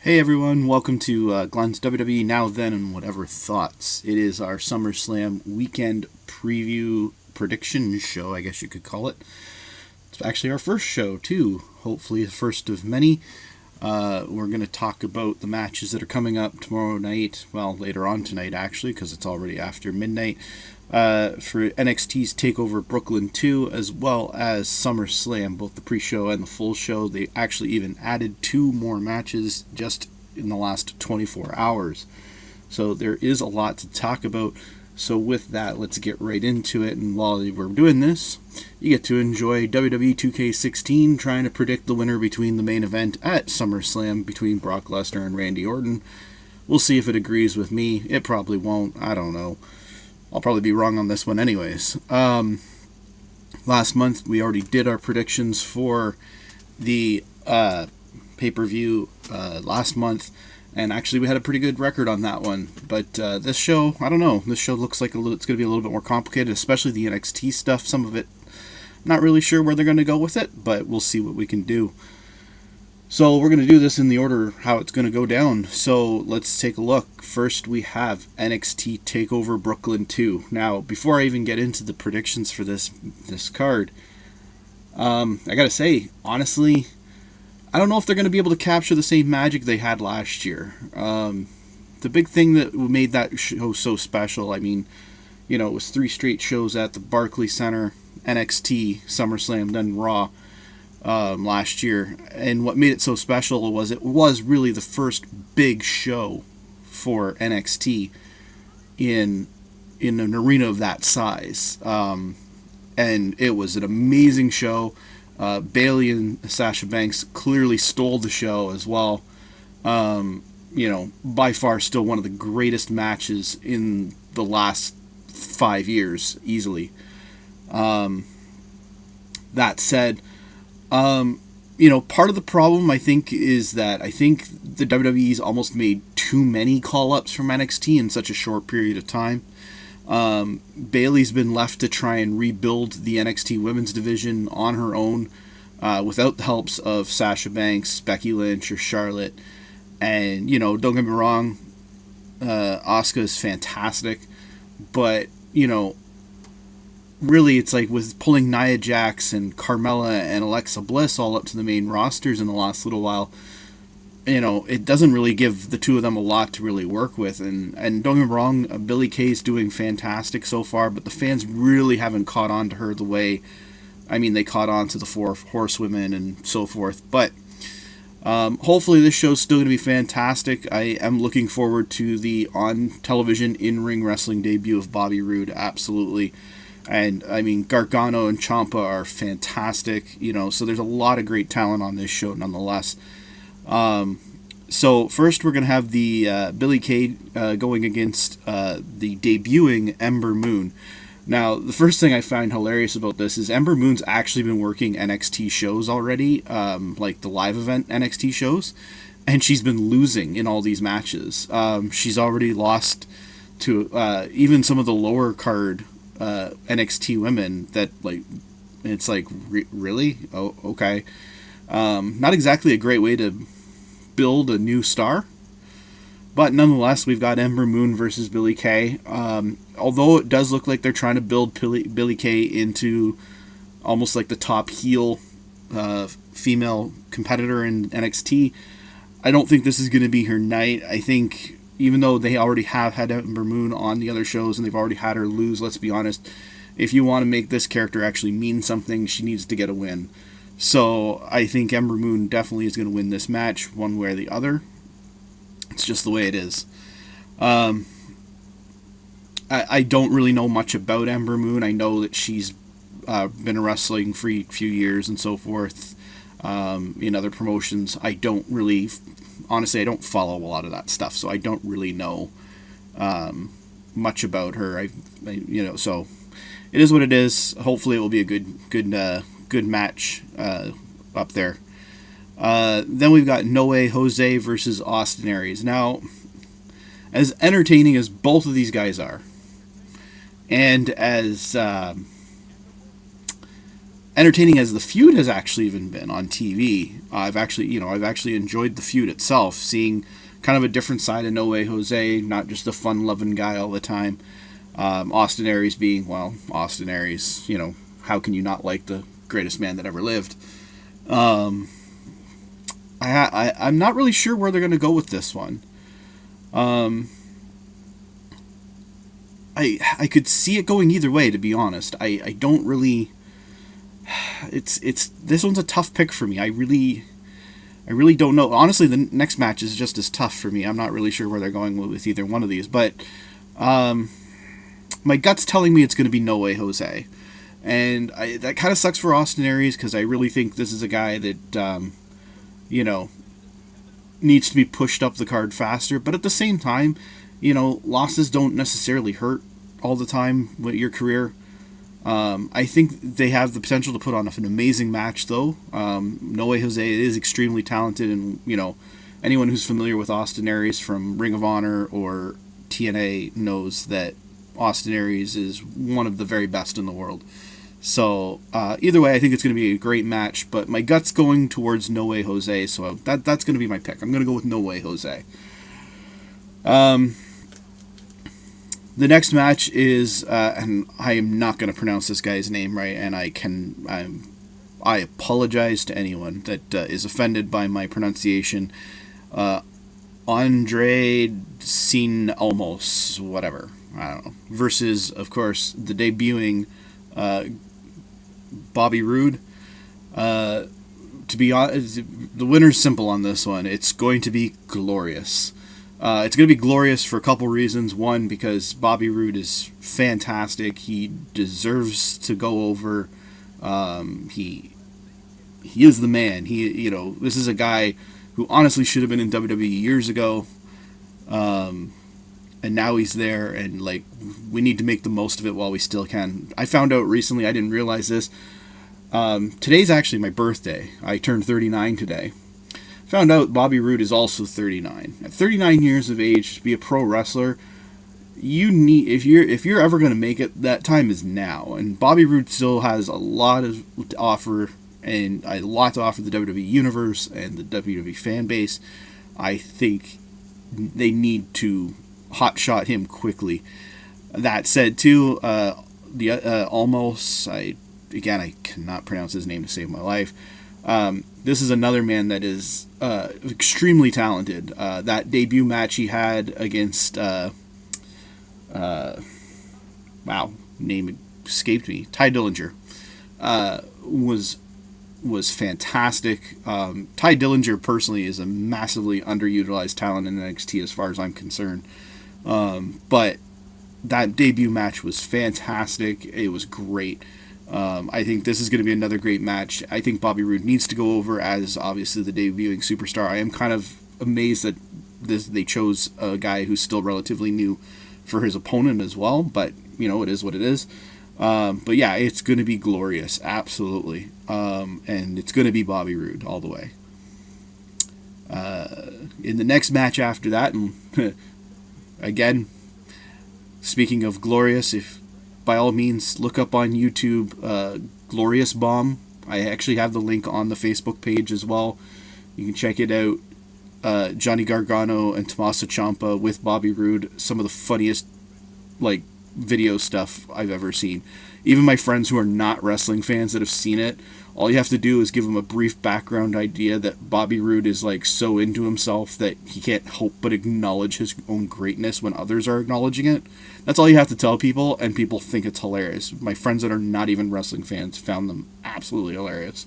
Hey everyone, welcome to Glen's WWE Now Then and Whatever Thoughts. It is our SummerSlam weekend preview prediction show, I guess you could call it. It's actually our first show too, hopefully the first of many. We're going to talk about the matches that are coming up tomorrow night, well later on tonight actually because it's already after midnight, for NXT's Takeover Brooklyn 2 as well as SummerSlam, both the pre-show and the full show. They actually even added 2 more matches just in the last 24 hours. So there is a lot to talk about. So with that, let's get right into it. And while we're doing this, you get to enjoy WWE 2K16 trying to predict the winner between the main event at SummerSlam between Brock Lesnar and Randy Orton. We'll see if it agrees with me. It probably won't. I don't know. I'll probably be wrong on this one anyways. Last month, we already did our predictions for the pay-per-view last month. And actually, we had a pretty good record on that one. But this show, I don't know. This show looks like it's going to be a little bit more complicated, especially the NXT stuff. Some of it, not really sure where they're going to go with it, but we'll see what we can do. So we're going to do this in the order how it's going to go down. So let's take a look. First, we have NXT Takeover Brooklyn 2. Now, before I even get into the predictions for this card, I got to say, honestly, I don't know if they're going to be able to capture the same magic they had last year. The big thing that made that show so special, I mean, you know, it was 3 straight shows at the Barclays Center, NXT, SummerSlam, then Raw last year. And what made it so special was it was really the first big show for NXT in an arena of that size. And it was an amazing show. Bayley and Sasha Banks clearly stole the show as well. You know, by far still one of the greatest matches in the last 5 years, easily. That said, you know, part of the problem I think is that I think the WWE's almost made too many call-ups from NXT in such a short period of time. Bayley's been left to try and rebuild the NXT women's division on her own, without the helps of Sasha Banks, Becky Lynch, or Charlotte. And, you know, don't get me wrong, Asuka is fantastic, but, you know, really it's like with pulling Nia Jax and Carmella and Alexa Bliss all up to the main rosters in the last little while, you know, it doesn't really give the two of them a lot to really work with. And don't get me wrong, Billie Kay's doing fantastic so far, but the fans really haven't caught on to her the way, I mean, they caught on to the 4 horsewomen and so forth. But hopefully this show's still going to be fantastic. I am looking forward to the on-television in-ring wrestling debut of Bobby Roode, absolutely. And, I mean, Gargano and Ciampa are fantastic, you know, so there's a lot of great talent on this show nonetheless. So first we're going to have the Billie Kay going against the debuting Ember Moon. Now, the first thing I find hilarious about this is Ember Moon's actually been working NXT shows already, like the live event NXT shows, and she's been losing in all these matches. She's already lost to even some of the lower card NXT women that, like, it's like, really? Oh, okay. Not exactly a great way to build a new star, but nonetheless, we've got Ember Moon versus Billie Kay. Although it does look like they're trying to build Billie Kay into almost like the top heel female competitor in NXT, I don't think this is going to be her night. I think even though they already have had Ember Moon on the other shows and they've already had her lose, let's be honest, if you want to make this character actually mean something, she needs to get a win. So I think Ember Moon definitely is going to win this match one way or the other. It's just the way it is. I don't really know much about Ember Moon. I know that she's been wrestling for a few years and so forth in other promotions. I don't really, honestly, I don't follow a lot of that stuff, so I don't really know much about her. You know, so it is what it is. Hopefully, it will be a good match up there. Then we've got Noe Jose versus Austin Aries. Now, as entertaining as both of these guys are, and as entertaining as the feud has actually even been on TV, I've actually enjoyed the feud itself, seeing kind of a different side of No Way Jose, not just a fun-loving guy all the time. Austin Aries being, well, Austin Aries, how can you not like the greatest man that ever lived? I'm not really sure where they're going to go with this one. I could see it going either way, to be honest. I don't really... It's this one's a tough pick for me. I really don't know. Honestly, the next match is just as tough for me. I'm not really sure where they're going with either one of these, but my gut's telling me it's going to be No Way Jose. And that kind of sucks for Austin Aries, because I really think this is a guy that, needs to be pushed up the card faster. But at the same time, losses don't necessarily hurt all the time with your career. I think they have the potential to put on an amazing match, though. No Way Jose is extremely talented, and, anyone who's familiar with Austin Aries from Ring of Honor or TNA knows that Austin Aries is one of the very best in the world. So, either way, I think it's going to be a great match, but my gut's going towards No Way Jose, so that's going to be my pick. I'm going to go with No Way Jose. The next match is, and I am not going to pronounce this guy's name right, and I apologize to anyone that is offended by my pronunciation. Andre Sin Almos, whatever, I don't know, versus, of course, the debuting Bobby Roode. To be honest, the winner's simple on this one. It's going to be glorious. It's going to be glorious for a couple reasons. One, because Bobby Roode is fantastic. He deserves to go over. He is the man. This is a guy who honestly should have been in WWE years ago. And now he's there, and we need to make the most of it while we still can. I found out recently, I didn't realize this. Today's actually my birthday. I turned 39 today. Found out Bobby Roode is also 39. At 39 years of age, to be a pro wrestler, if you're ever going to make it, that time is now. And Bobby Roode still has a lot to offer, and a lot to offer the WWE universe and the WWE fan base. I think they need to hotshot him quickly. That said, too, Almost, I cannot pronounce his name to save my life. This is another man that is extremely talented. That debut match he had against, name escaped me, Ty Dillinger, was fantastic. Ty Dillinger personally is a massively underutilized talent in NXT as far as I'm concerned. But that debut match was fantastic. It was great. I think this is going to be another great match. I think Bobby Roode needs to go over as obviously the debuting superstar. I am kind of amazed that they chose a guy who's still relatively new for his opponent as well, but it is what it is. But yeah, it's going to be glorious, absolutely. And it's going to be Bobby Roode all the way. In the next match after that, and again, speaking of glorious, if by all means look up on YouTube Glorious Bomb. I actually have the link on the Facebook page as well. You can check it out. Johnny Gargano and Tommaso Ciampa with Bobby Roode, some of the funniest video stuff I've ever seen. Even my friends who are not wrestling fans that have seen it, all you have to do is give them a brief background idea that Bobby Roode is so into himself that he can't help but acknowledge his own greatness when others are acknowledging it. That's all you have to tell people, and people think it's hilarious. My friends that are not even wrestling fans found them absolutely hilarious.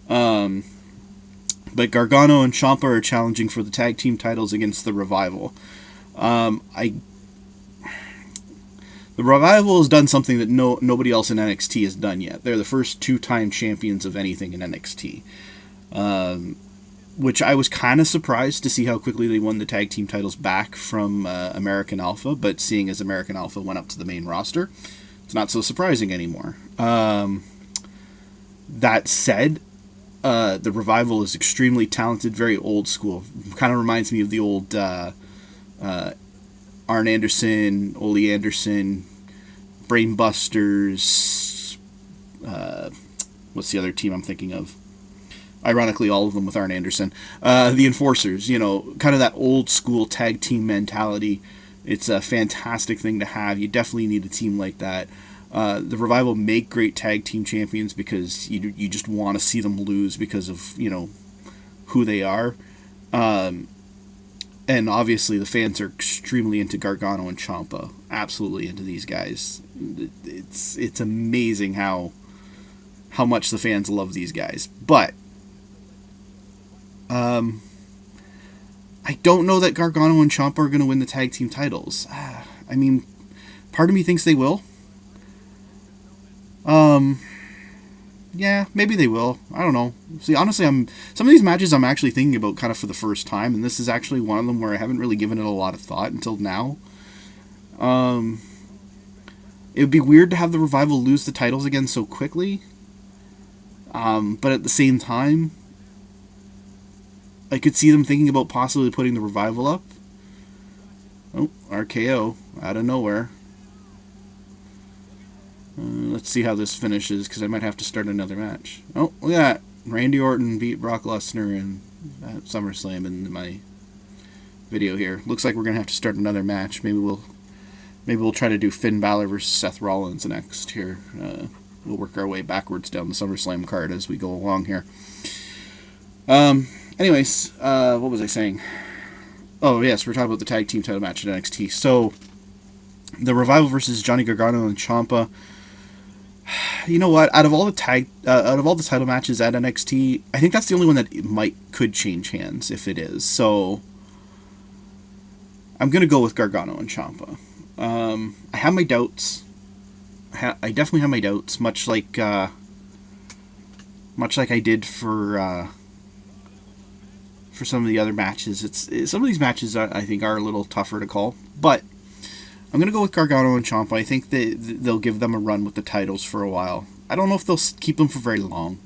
But Gargano and Ciampa are challenging for the tag team titles against the Revival. The Revival has done something that nobody else in NXT has done yet. They're the first two-time champions of anything in NXT. Which I was kind of surprised to see how quickly they won the tag team titles back from American Alpha, but seeing as American Alpha went up to the main roster, it's not so surprising anymore. That said, the Revival is extremely talented, very old school. Kind of reminds me of the old Arn Anderson, Ole Anderson, Brainbusters, what's the other team I'm thinking of? Ironically, all of them with Arn Anderson. The Enforcers, kind of that old school tag team mentality. It's a fantastic thing to have. You definitely need a team like that. The Revival make great tag team champions because you just want to see them lose because of, who they are. And obviously the fans are extremely into Gargano and Ciampa. Absolutely into these guys. It's amazing how much the fans love these guys. But I don't know that Gargano and Ciampa are going to win the tag team titles. I mean, part of me thinks they will. Yeah, maybe they will. I don't know. See, honestly, some of these matches I'm actually thinking about kind of for the first time, and this is actually one of them where I haven't really given it a lot of thought until now. It would be weird to have the Revival lose the titles again so quickly. But at the same time, I could see them thinking about possibly putting the Revival up. Oh, RKO out of nowhere. Let's see how this finishes, because I might have to start another match. Oh, look at that. Randy Orton beat Brock Lesnar in SummerSlam in my video here. Looks like we're going to have to start another match. Maybe we'll try to do Finn Balor versus Seth Rollins next here. We'll work our way backwards down the SummerSlam card as we go along here. Anyways, what was I saying? Oh, yes, we're talking about the tag team title match at NXT. So, the Revival versus Johnny Gargano and Ciampa. You know what? Out of all the title matches at NXT, I think that's the only one that could change hands if it is. So, I'm gonna go with Gargano and Ciampa. I have my doubts. I definitely have my doubts, much like I did for some of the other matches. Some of these matches I think are a little tougher to call, but I'm going to go with Gargano and Ciampa. I think they'll give them a run with the titles for a while. I don't know if they'll keep them for very long.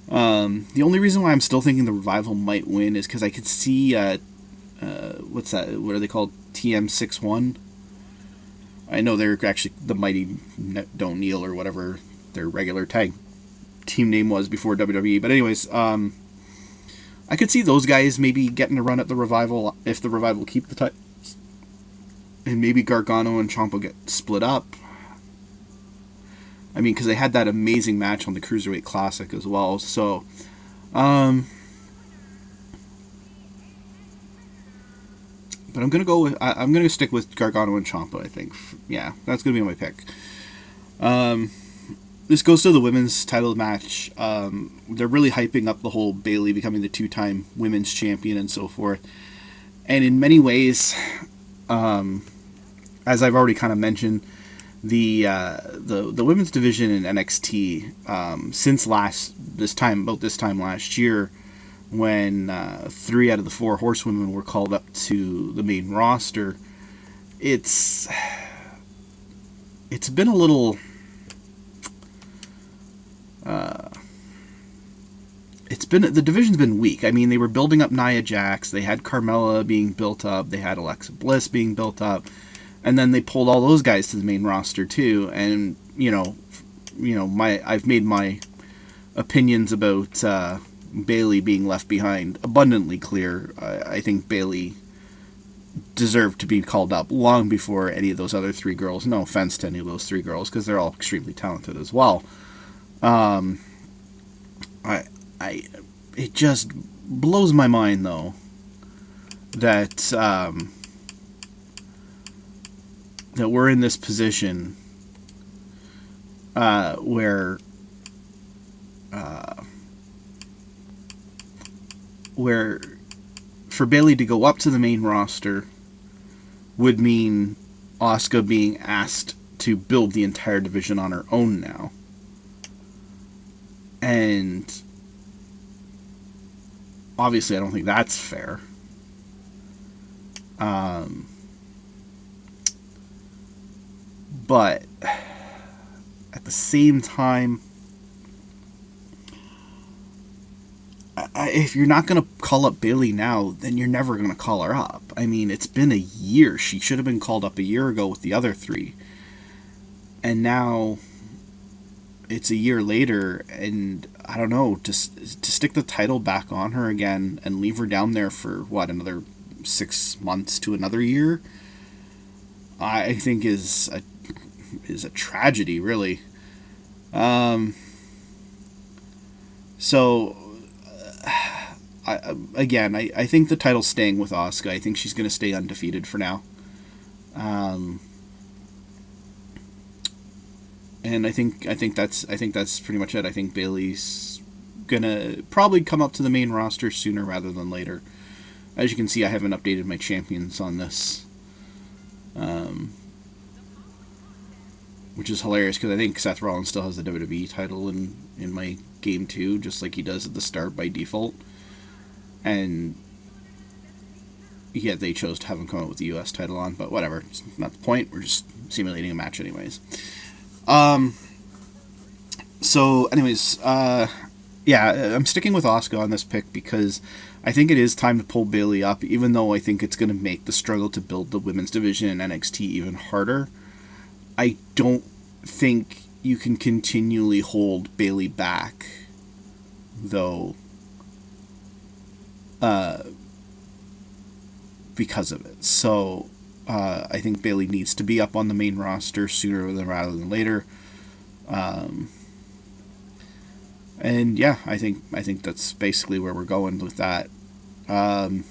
The only reason why I'm still thinking the Revival might win is because I could see, what's that? What are they called? TM61? I know they're actually the Mighty Don't Kneel or whatever their regular tag team name was before WWE. But anyways, I could see those guys maybe getting a run at the Revival if the Revival keep the titles. And maybe Gargano and Ciampa get split up. I mean, because they had that amazing match on the Cruiserweight Classic as well. So, but I'm gonna stick with Gargano and Ciampa. I think, yeah, that's gonna be my pick. This goes to the women's title match. They're really hyping up the whole Bayley becoming the 2-time women's champion and so forth. And in many ways, as I've already kind of mentioned, the women's division in NXT since about this time last year, when 3 out of the 4 horsewomen were called up to the main roster, it's been a little. The division's been weak. I mean, they were building up Nia Jax. They had Carmella being built up. They had Alexa Bliss being built up, and then they pulled all those guys to the main roster too. And I've made my opinions about Bayley being left behind abundantly clear. I think Bayley deserved to be called up long before any of those other 3 girls. No offense to any of those 3 girls, because they're all extremely talented as well. It just blows my mind, though, that that we're in this position where for Bayley to go up to the main roster would mean Asuka being asked to build the entire division on her own now. And obviously, I don't think that's fair. But at the same time, if you're not going to call up Bayley now, then you're never going to call her up. I mean, it's been a year. She should have been called up a year ago with the other 3. And now it's a year later, and I don't know, to stick the title back on her again and leave her down there for another 6 months to another year, I think is a tragedy, really. So I think the title's staying with Asuka. I think she's going to stay undefeated for now. And I think that's pretty much it. I think Bayley's gonna probably come up to the main roster sooner rather than later. As you can see, I haven't updated my champions on this, which is hilarious because I think Seth Rollins still has the WWE title in my game too, just like he does at the start by default. And yet they chose to have him come out with the US title on, but whatever. It's not the point. We're just simulating a match anyways. So anyways, I'm sticking with Asuka on this pick because I think it is time to pull Bayley up, even though I think it's going to make the struggle to build the women's division in NXT even harder. I don't think you can continually hold Bayley back, though, because of it. So I think Bayley needs to be up on the main roster sooner rather than later. And yeah, I think that's basically where we're going with that. And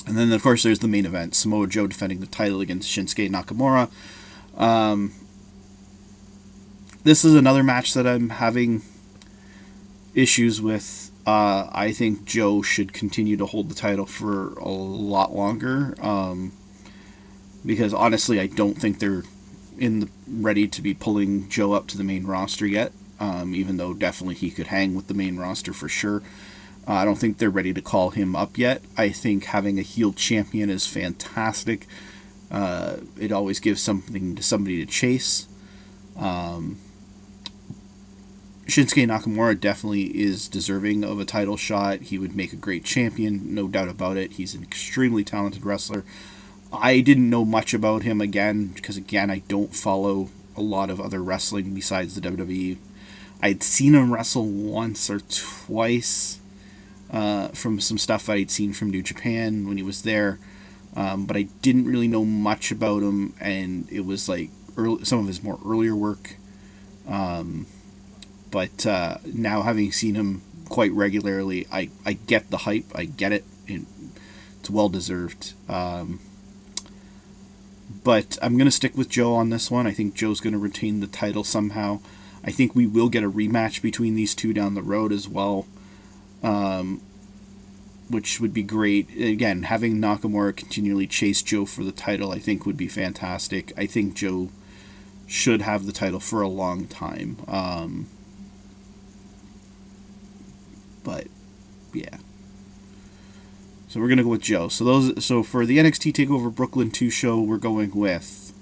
then of course there's the main event: Samoa Joe defending the title against Shinsuke Nakamura. This is another match that I'm having issues with. I think Joe should continue to hold the title for a lot longer. Because honestly, I don't think they're ready to be pulling Joe up to the main roster yet. Even though definitely he could hang with the main roster for sure. I don't think they're ready to call him up yet. I think having a heel champion is fantastic. It always gives something to somebody to chase. Shinsuke Nakamura definitely is deserving of a title shot. He would make a great champion, no doubt about it. He's an extremely talented wrestler. I didn't know much about him because I don't follow a lot of other wrestling besides the WWE. I'd seen him wrestle once or twice from some stuff I'd seen from New Japan when he was there, but I didn't really know much about him, and it was like some of his more earlier work. But now having seen him quite regularly, I get the hype. I get it. It's well-deserved. But I'm going to stick with Joe on this one. I think Joe's going to retain the title somehow. I think we will get a rematch between these two down the road as well, which would be great. Again, having Nakamura continually chase Joe for the title, I think, would be fantastic. I think Joe should have the title for a long time. But, yeah. So we're going to go with Joe. So for the NXT TakeOver Brooklyn 2 show, we're going with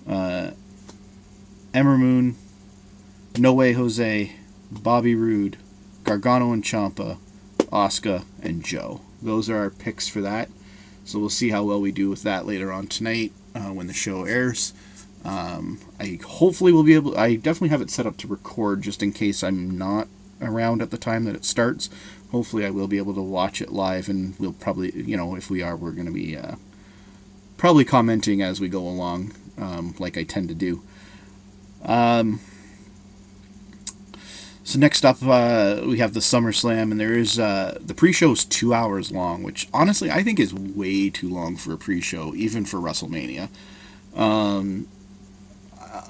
Ember Moon, No Way Jose, Bobby Roode, Gargano and Ciampa, Asuka, and Joe. Those are our picks for that. So we'll see how well we do with that later on tonight when the show airs. I hopefully will be able... I definitely have it set up to record just in case I'm not around at the time that it starts. Hopefully I will be able to watch it live, and we'll probably, if we are, we're going to be probably commenting as we go along, like I tend to do. So next up, we have the SummerSlam, and there is the pre-show is 2 hours long, which honestly I think is way too long for a pre-show, even for WrestleMania.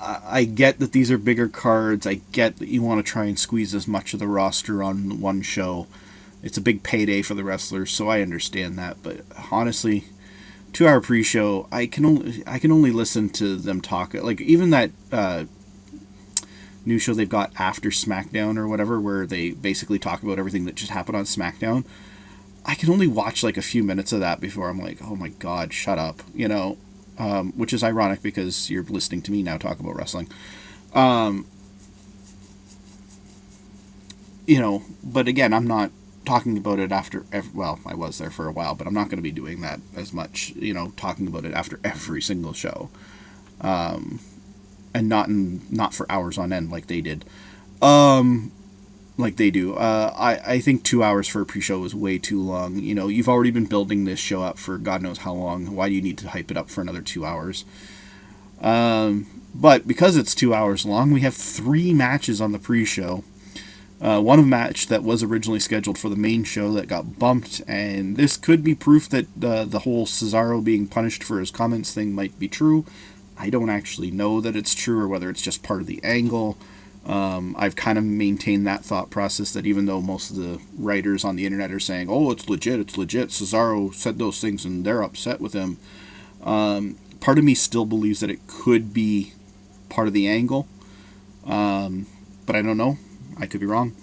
I get that these are bigger cards. I get that you want to try and squeeze as much of the roster on one show. It's a big payday for the wrestlers, so I understand that. But honestly, 2 hour pre-show, I can only listen to them talk. Like even that new show they've got after SmackDown or whatever, where they basically talk about everything that just happened on SmackDown. I can only watch like a few minutes of that before I'm like, oh my god, shut up, which is ironic because you're listening to me now talk about wrestling. But again, I'm not talking about it after I was there for a while, but I'm not going to be doing that as much, talking about it after every single show. and not for hours on end like they did. Like they do. I think 2 hours for a pre-show is way too long. You know, you've already been building this show up for God knows how long. Why do you need to hype it up for another 2 hours? But because it's 2 hours long, we have 3 matches on the pre-show. One match that was originally scheduled for the main show that got bumped, and this could be proof that the whole Cesaro being punished for his comments thing might be true. I don't actually know that it's true or whether it's just part of the angle. I've kind of maintained that thought process that even though most of the writers on the internet are saying, oh, it's legit, Cesaro said those things and they're upset with him, part of me still believes that it could be part of the angle, but I don't know. I could be wrong.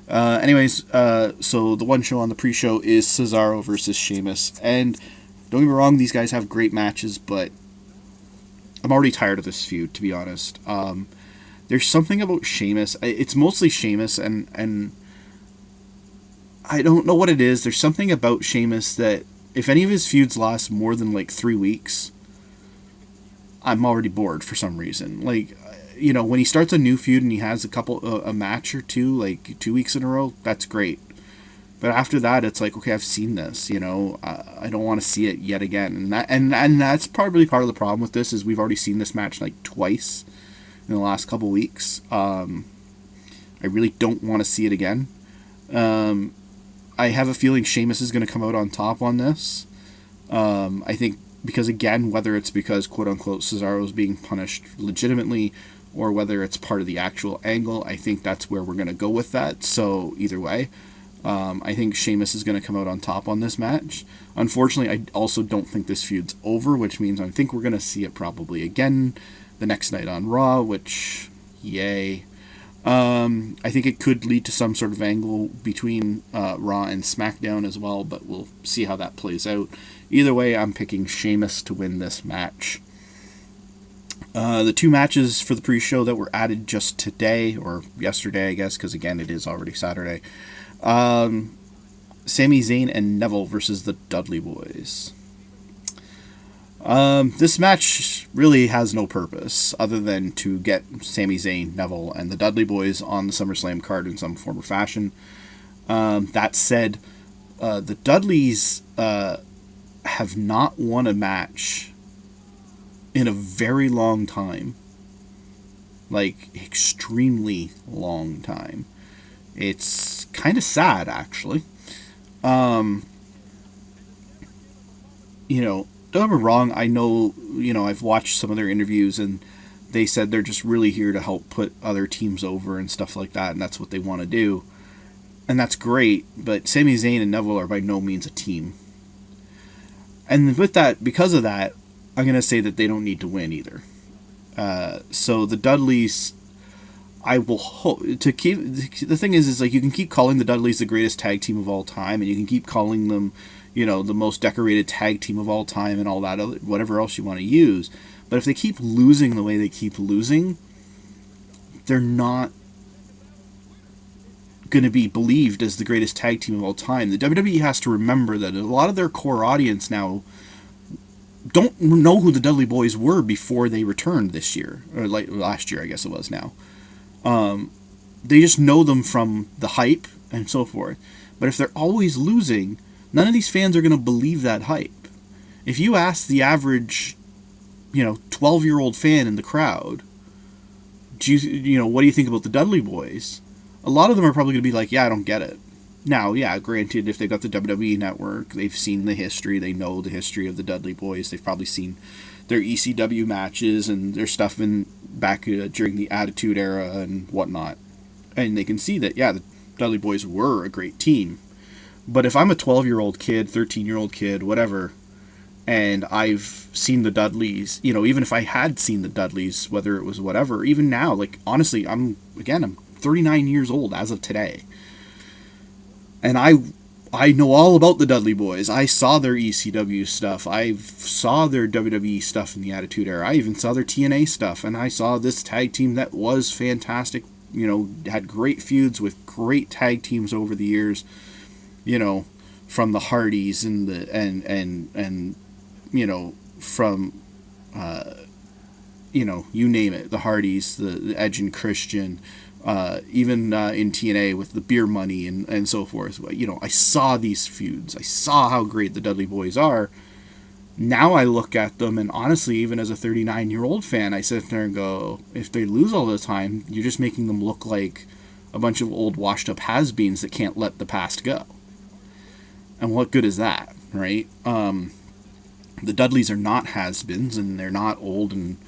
So the one show on the pre-show is Cesaro versus Sheamus, and don't get me wrong, these guys have great matches, but I'm already tired of this feud, to be honest. There's something about Sheamus. It's mostly Sheamus, and I don't know what it is. There's something about Sheamus that if any of his feuds last more than like 3 weeks, I'm already bored for some reason. Like, you know, when he starts a new feud and he has a match or two, like 2 weeks in a row, that's great. But after that, it's like, okay, I've seen this, you know, I don't want to see it yet again. And that's probably part of the problem with this is we've already seen this match like twice in the last couple weeks. I really don't want to see it again. I have a feeling Sheamus is going to come out on top on this. I think because, again, whether it's because, quote-unquote, Cesaro is being punished legitimately or whether it's part of the actual angle, I think that's where we're going to go with that. So, either way, I think Sheamus is going to come out on top on this match. Unfortunately, I also don't think this feud's over, which means I think we're going to see it probably again the next night on Raw, which, yay. I think it could lead to some sort of angle between Raw and SmackDown as well, but we'll see how that plays out. Either way, I'm picking Sheamus to win this match. The 2 matches for the pre-show that were added just today, or yesterday, I guess, because again, it is already Saturday. Sami Zayn and Neville versus the Dudley Boys. This match really has no purpose other than to get Sami Zayn, Neville, and the Dudley Boys on the SummerSlam card in some form or fashion. That said, the Dudleys have not won a match in a very long time. Like, extremely long time. It's kind of sad, actually. You know, don't get me wrong, I know, you know, I've watched some of their interviews and they said they're just really here to help put other teams over and stuff like that, and that's what they want to do. And that's great, but Sami Zayn and Neville are by no means a team. And with that, because of that, I'm going to say that they don't need to win either. So the Dudleys, I will hope to keep. The thing is like you can keep calling the Dudleys the greatest tag team of all time, and you can keep calling them, you know, the most decorated tag team of all time, and all that, whatever else you want to use. But if they keep losing the way they keep losing, they're not going to be believed as the greatest tag team of all time. The WWE has to remember that a lot of their core audience now don't know who the Dudley Boys were before they returned this year, or like last year, I guess it was now. They just know them from the hype and so forth. But if they're always losing, none of these fans are going to believe that hype. If you ask the average, 12-year-old fan in the crowd, what do you think about the Dudley Boys? A lot of them are probably going to be like, yeah, I don't get it. Now, yeah, granted, if they've got the WWE Network, they've seen the history, they know the history of the Dudley Boys, they've probably seen their ECW matches and their stuff back during the Attitude Era and whatnot. And they can see that, yeah, the Dudley Boys were a great team. But if I'm a 12-year-old kid, 13-year-old kid, whatever, and I've seen the Dudleys, even if I had seen the Dudleys, whether it was whatever, even now, like, honestly, I'm 39 years old as of today. And I know all about the Dudley Boys. I saw their ECW stuff. I saw their WWE stuff in the Attitude Era. I even saw their TNA stuff. And I saw this tag team that was fantastic. Had great feuds with great tag teams over the years. From the Hardys and from you name it, the Hardys, the Edge and Christian, even in TNA with the beer money and so forth. I saw these feuds. I saw how great the Dudley Boys are. Now I look at them, and honestly, even as a 39-year-old fan, I sit there and go, if they lose all the time, you're just making them look like a bunch of old washed-up has-beens that can't let the past go. And what good is that, right? The Dudleys are not has-beens, and they're not old and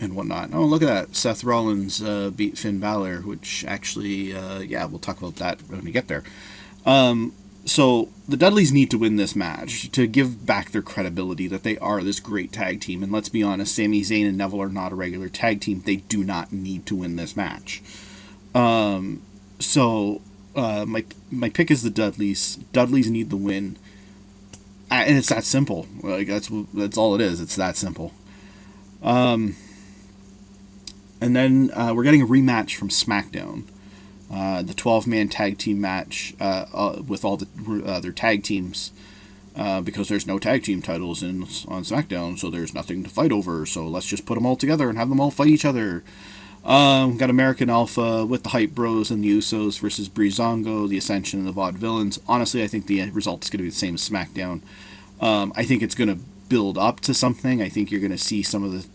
whatnot. Oh, look at that. Seth Rollins beat Finn Balor, which actually, we'll talk about that when we get there. So the Dudleys need to win this match to give back their credibility that they are this great tag team. And let's be honest, Sami Zayn and Neville are not a regular tag team. They do not need to win this match. My pick is the Dudleys. Dudleys need the win. And it's that simple. Like that's all it is. It's that simple. And then we're getting a rematch from SmackDown. The 12-man tag team match with all their tag teams, because there's no tag team titles on SmackDown, so there's nothing to fight over. So let's just put them all together and have them all fight each other. Got American Alpha with the Hype Bros and the Usos versus Breezango, the Ascension, and the Vaudevillains. Honestly, I think the result is going to be the same as SmackDown. I think it's going to build up to something. I think you're going to see some of the...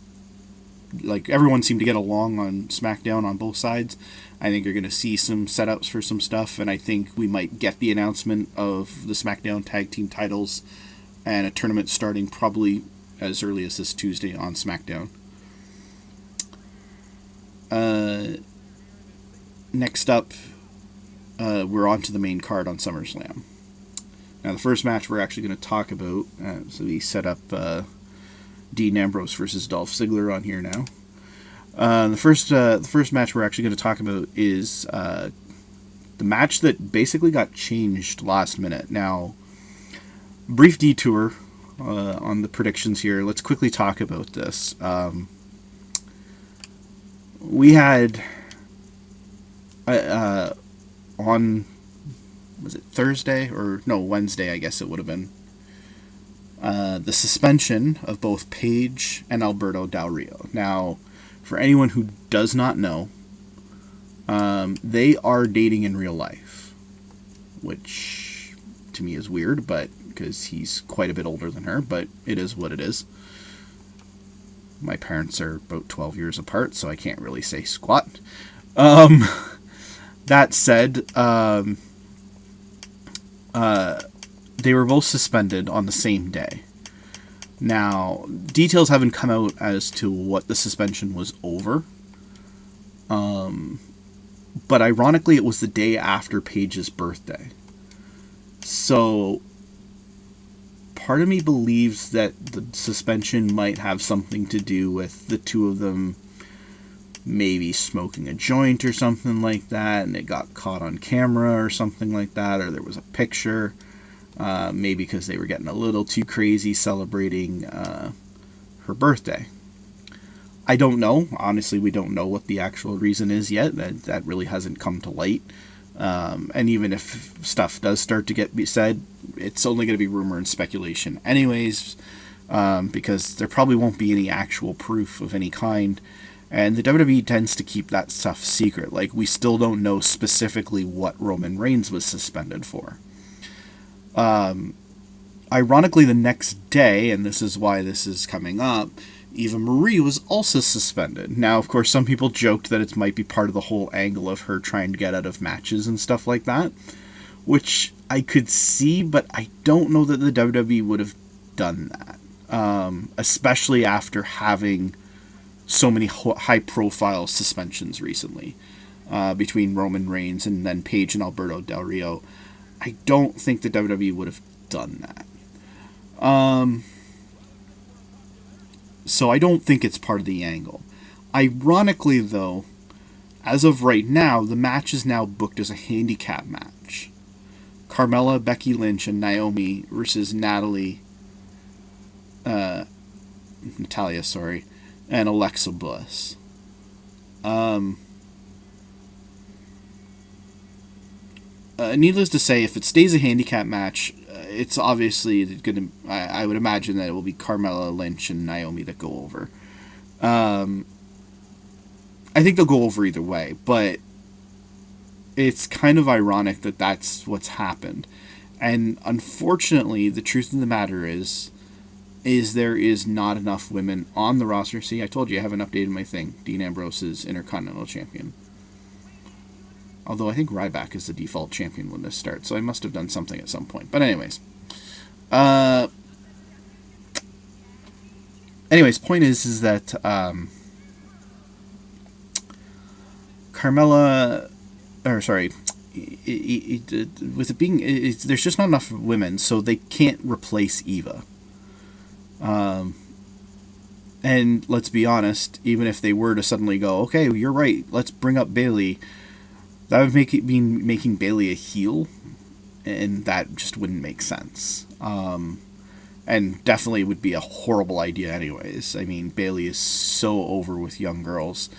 everyone seemed to get along on SmackDown on both sides. I think you're going to see some setups for some stuff, and I think we might get the announcement of the SmackDown Tag Team titles and a tournament starting probably as early as this Tuesday on SmackDown. Next up, we're on to the main card on SummerSlam. Now, the first match we're actually going to talk about, so we set up Dean Ambrose versus Dolph Ziggler on here now. The first match we're actually going to talk about is the match that basically got changed last minute. Now, brief detour on the predictions here. Let's quickly talk about this. We had on, was it Thursday or no, Wednesday, I guess it would have been, the suspension of both Paige and Alberto Del Rio. Now, for anyone who does not know, they are dating in real life, which to me is weird, but because he's quite a bit older than her, but it is what it is. My parents are about 12 years apart, so I can't really say squat. That said, they were both suspended on the same day. Now, details haven't come out as to what the suspension was over. But ironically, it was the day after Paige's birthday. So, part of me believes that the suspension might have something to do with the two of them maybe smoking a joint or something like that, and it got caught on camera or something like that, or there was a picture. Maybe because they were getting a little too crazy celebrating her birthday. I don't know. Honestly, we don't know what the actual reason is yet. That really hasn't come to light. And even if stuff does start to get said, it's only going to be rumor and speculation anyways, because there probably won't be any actual proof of any kind. And the WWE tends to keep that stuff secret. Like, we still don't know specifically what Roman Reigns was suspended for. Ironically, the next day, and this is why this is coming up, Eva Marie was also suspended. Now, of course, some people joked that it might be part of the whole angle of her trying to get out of matches and stuff like that, which I could see, but I don't know that the WWE would have done that, especially after having so many high-profile suspensions recently between Roman Reigns and then Paige and Alberto Del Rio. I don't think the WWE would have done that. So I don't think it's part of the angle. Ironically, though, as of right now, the match is now booked as a handicap match. Carmella, Becky Lynch, and Naomi versus Natalia, and Alexa Bliss. Needless to say, if it stays a handicap match, it's obviously going to... I would imagine that it will be Carmella, Lynch, and Naomi that go over. I think they'll go over either way, but it's kind of ironic that that's what's happened. And unfortunately, the truth of the matter is there is not enough women on the roster. See, I told you I haven't updated my thing. Dean Ambrose is Intercontinental Champion. Although I think Ryback is the default champion when this starts, so I must have done something at some point. But anyways. Point is that Carmella, or sorry, with it being, there's just not enough women, so they can't replace Eva. And let's be honest, even if they were to suddenly go, okay, you're right, let's bring up Bayley, that would mean making Bayley a heel, and that just wouldn't make sense. And definitely would be a horrible idea anyways. I mean, Bayley is so over with young girls,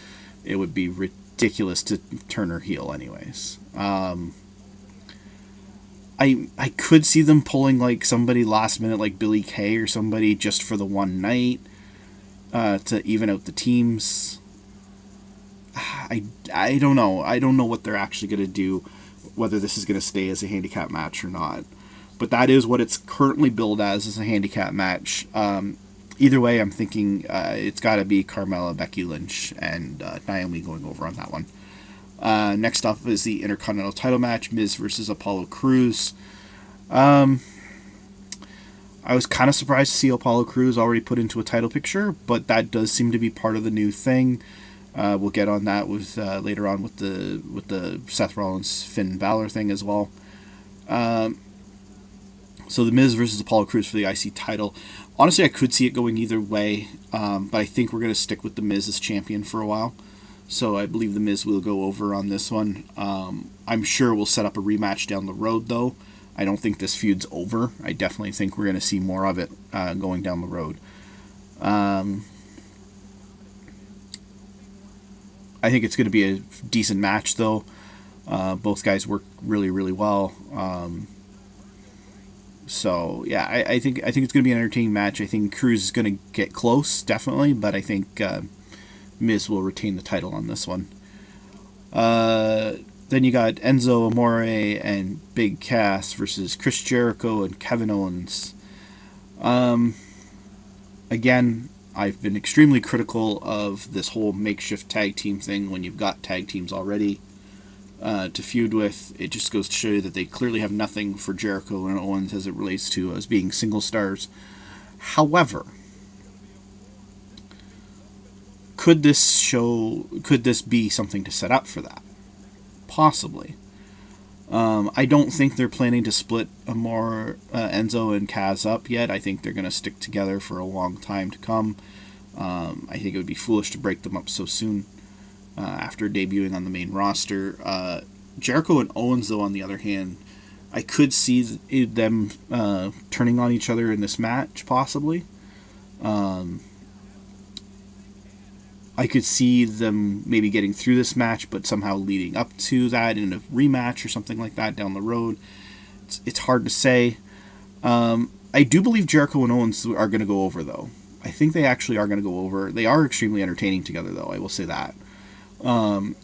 it would be ridiculous to turn her heel anyways. I could see them pulling like somebody last minute like Billie Kay or somebody just for the one night to even out the teams. I don't know. I don't know what they're actually going to do, whether this is going to stay as a handicap match or not. But that is what it's currently billed as a handicap match. Either way, I'm thinking it's got to be Carmella, Becky Lynch, and Naomi going over on that one. Next up is the Intercontinental title match, Miz versus Apollo Crews. I was kind of surprised to see Apollo Crews already put into a title picture, but that does seem to be part of the new thing. We'll get on that with later on with the Seth Rollins Finn Balor thing as well. So the Miz versus Apollo Crews for the IC title. Honestly, I could see it going either way, but I think we're going to stick with the Miz as champion for a while. So I believe the Miz will go over on this one. I'm sure we'll set up a rematch down the road, though. I don't think this feud's over. I definitely think we're going to see more of it going down the road. I think it's going to be a decent match, though. Both guys work really, really well. So yeah, I think it's going to be an entertaining match. I think Crews is going to get close, definitely, but I think Miz will retain the title on this one. Then you got Enzo Amore and Big Cass versus Chris Jericho and Kevin Owens. Again, I've been extremely critical of this whole makeshift tag team thing when you've got tag teams already to feud with. It just goes to show you that they clearly have nothing for Jericho and Owens as it relates to as being single stars. However, could this be something to set up for that? Possibly. I don't think they're planning to split Enzo and Kaz up yet. I think they're going to stick together for a long time to come. I think it would be foolish to break them up so soon after debuting on the main roster. Jericho and Owens, though, on the other hand, I could see them turning on each other in this match, possibly. I could see them maybe getting through this match, but somehow leading up to that in a rematch or something like that down the road. It's hard to say. I do believe Jericho and Owens are going to go over, though. I think they actually are going to go over. They are extremely entertaining together, though, I will say that.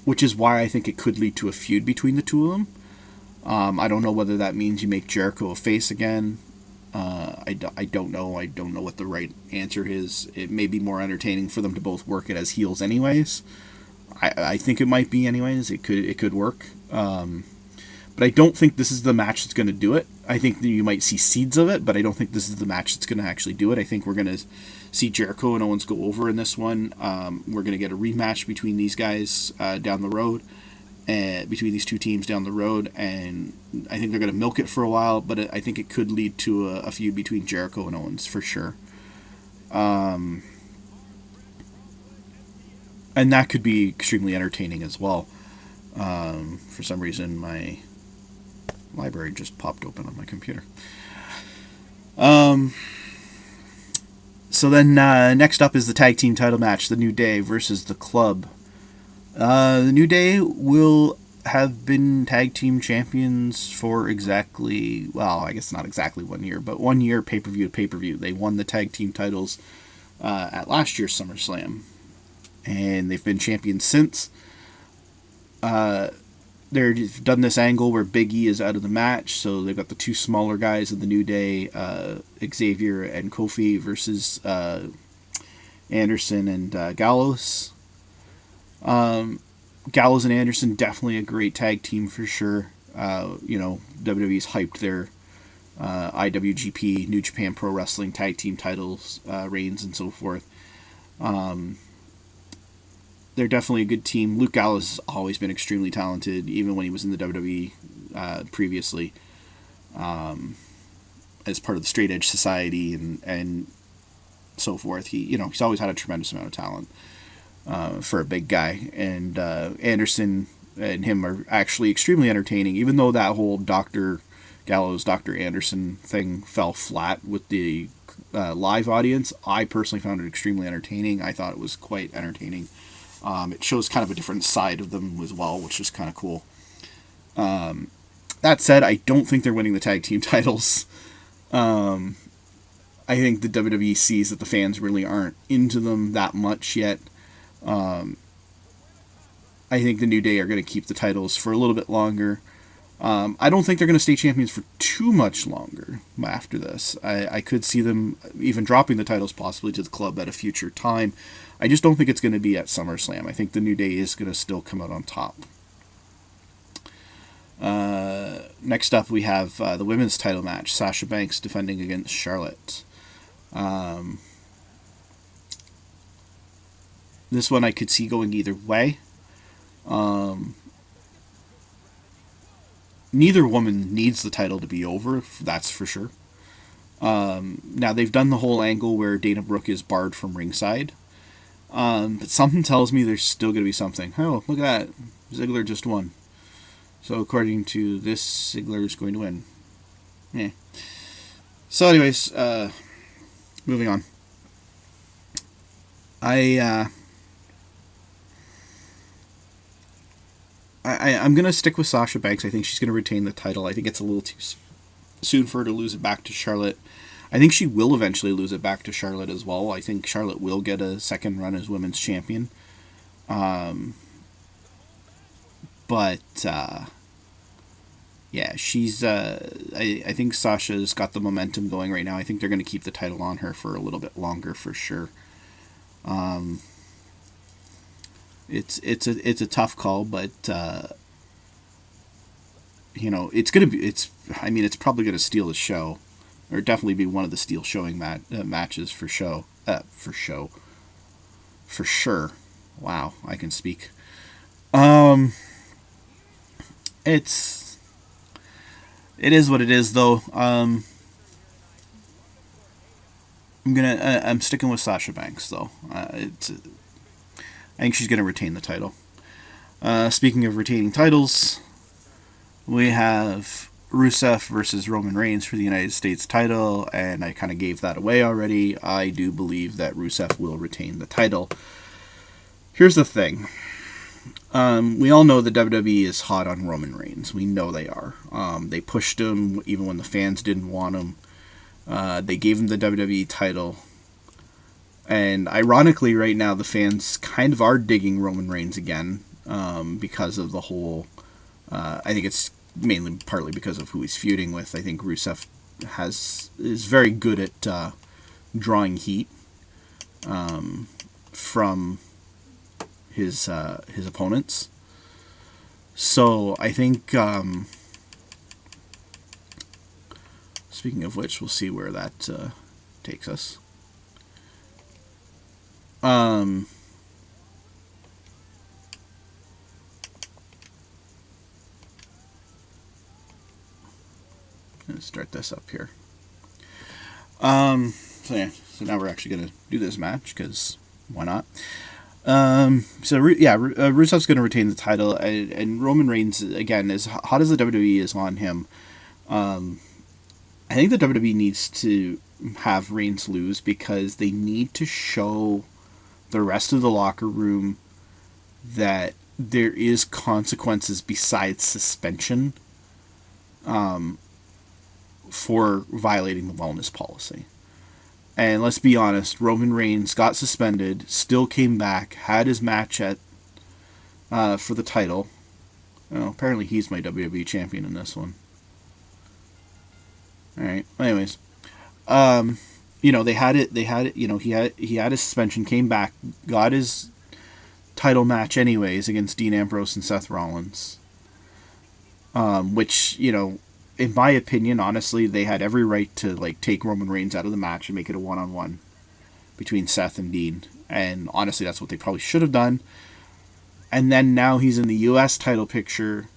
Which is why I think it could lead to a feud between the two of them. I don't know whether that means you make Jericho a face again. I don't know. I don't know what the right answer is. It may be more entertaining for them to both work it as heels anyways. I think it might be anyways. It could work. But I don't think this is the match that's going to do it. I think that you might see seeds of it, but I don't think this is the match that's going to actually do it. I think we're going to see Jericho and Owens go over in this one. We're going to get a rematch between these guys down the road. Between these two teams down the road, and I think they're going to milk it for a while, but I think it could lead to a feud between Jericho and Owens for sure. And that could be extremely entertaining as well. For some reason, my library just popped open on my computer. So then next up is the tag team title match, The New Day versus The Club. The New Day will have been tag team champions for exactly, well, I guess not exactly 1 year, but 1 year pay-per-view to pay-per-view. They won the tag team titles at last year's SummerSlam. and they've been champions since. They've done this angle where Big E is out of the match, so they've got the two smaller guys in the New Day, Xavier and Kofi, versus Anderson and Gallows. Gallows and Anderson, definitely a great tag team for sure. WWE's hyped their IWGP, New Japan Pro Wrestling tag team titles, reigns and so forth. They're definitely a good team. Luke Gallows has always been extremely talented, even when he was in the WWE previously, as part of the Straight Edge Society and so forth. He's always had a tremendous amount of talent for a big guy. And Anderson and him are actually extremely entertaining, even though that whole Dr. Gallows, Dr. Anderson thing fell flat with the live audience. I personally found it extremely entertaining. I thought it was quite entertaining. It shows kind of a different side of them as well, which is kind of cool. That said, I don't think they're winning the tag team titles. I think the WWE sees that the fans really aren't into them that much yet. I think the New Day are going to keep the titles for a little bit longer. I don't think they're going to stay champions for too much longer after this. I could see them even dropping the titles possibly to the club at a future time. I just don't think it's going to be at SummerSlam. I think the New Day is going to still come out on top. Next up, we have the women's title match. Sasha Banks defending against Charlotte. This one I could see going either way. Neither woman needs the title to be over, that's for sure. Now, they've done the whole angle where Dana Brooke is barred from ringside. But something tells me there's still going to be something. Oh, look at that. Ziggler just won. So according to this, Ziggler is going to win. Yeah. So anyways, moving on. I'm going to stick with Sasha Banks. I think she's going to retain the title. I think it's a little too soon for her to lose it back to Charlotte. I think she will eventually lose it back to Charlotte as well. I think Charlotte will get a second run as women's champion. Yeah, she's... I think Sasha's got the momentum going right now. I think they're going to keep the title on her for a little bit longer for sure. It's a tough call, but it's probably gonna steal the show, or definitely be one of the steel showing matches for sure. Wow, I can speak. It is what it is, though. I'm sticking with Sasha Banks, though. I think she's going to retain the title. Speaking of retaining titles, we have Rusev versus Roman Reigns for the United States title, and I kind of gave that away already. I do believe that Rusev will retain the title. Here's the thing. We all know the WWE is hot on Roman Reigns. We know they are. They pushed him even when the fans didn't want him. They gave him the WWE title. And ironically, right now, the fans kind of are digging Roman Reigns again because of the whole... I think it's mainly partly because of who he's feuding with. I think Rusev is very good at drawing heat from his opponents. So I think... speaking of which, we'll see where that takes us. Let's start this up here. So now we're actually going to do this match, because why not? Rusev's going to retain the title, and Roman Reigns, again, as hot as the WWE is on him, I think the WWE needs to have Reigns lose, because they need to show the rest of the locker room that there is consequences besides suspension for violating the wellness policy. And let's be honest, Roman Reigns got suspended, still came back, had his match at for the title. Well, apparently he's my WWE champion in this one. All right. Anyways, they had it. He had his suspension, came back, got his title match anyways against Dean Ambrose and Seth Rollins. Which, in my opinion, honestly, they had every right to take Roman Reigns out of the match and make it a one-on-one between Seth and Dean. And honestly, that's what they probably should have done. And then now he's in the U.S. title picture.